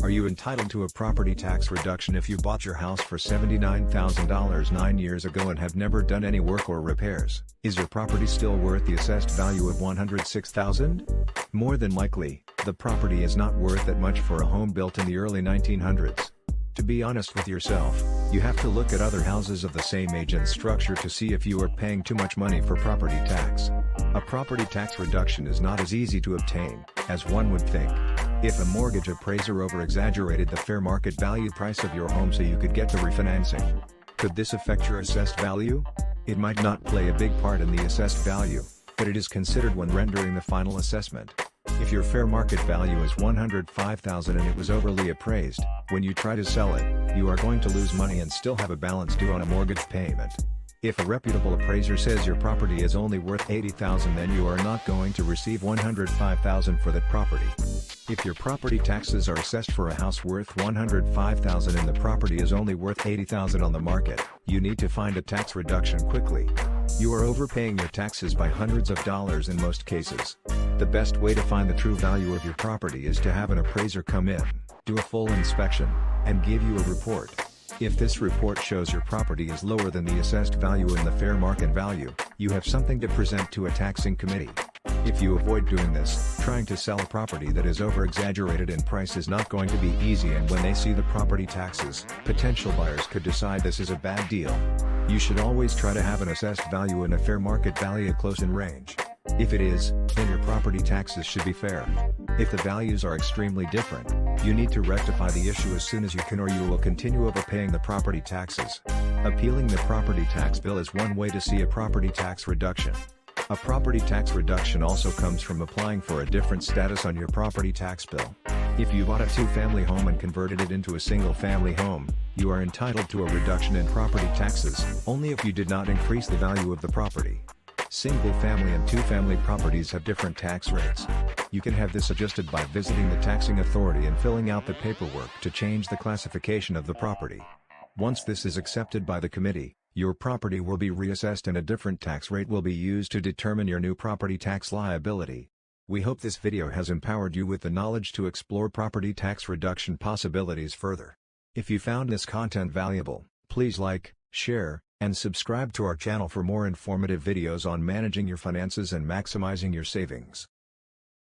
Are you entitled to a property tax reduction if you bought your house for $79,000 9 years ago and have never done any work or repairs? Is your property still worth the assessed value of $106,000? More than likely, the property is not worth that much for a home built in the early 1900s. To be honest with yourself, you have to look at other houses of the same age and structure to see if you are paying too much money for property tax. A property tax reduction is not as easy to obtain as one would think. If a mortgage appraiser over-exaggerated the fair market value price of your home so you could get the refinancing, could this affect your assessed value? It might not play a big part in the assessed value, but it is considered when rendering the final assessment. If your fair market value is $105,000 and it was overly appraised, when you try to sell it, you are going to lose money and still have a balance due on a mortgage payment. If a reputable appraiser says your property is only worth $80,000, then you are not going to receive $105,000 for that property. If your property taxes are assessed for a house worth $105,000 and the property is only worth $80,000 on the market, you need to find a tax reduction quickly. You are overpaying your taxes by hundreds of dollars in most cases. The best way to find the true value of your property is to have an appraiser come in, do a full inspection, and give you a report. If this report shows your property is lower than the assessed value and the fair market value, you have something to present to a taxing committee. If you avoid doing this, trying to sell a property that is over-exaggerated in price is not going to be easy, and when they see the property taxes, potential buyers could decide this is a bad deal. You should always try to have an assessed value and a fair market value close in range. If it is, then your property taxes should be fair. If the values are extremely different, you need to rectify the issue as soon as you can, or you will continue overpaying the property taxes. Appealing the property tax bill is one way to see a property tax reduction. A property tax reduction also comes from applying for a different status on your property tax bill. If you bought a two-family home and converted it into a single-family home, you are entitled to a reduction in property taxes, only if you did not increase the value of the property. Single-family and two-family properties have different tax rates. You can have this adjusted by visiting the taxing authority and filling out the paperwork to change the classification of the property. Once this is accepted by the committee, your property will be reassessed and a different tax rate will be used to determine your new property tax liability. We hope this video has empowered you with the knowledge to explore property tax reduction possibilities further. If you found this content valuable, please like, share, and subscribe to our channel for more informative videos on managing your finances and maximizing your savings.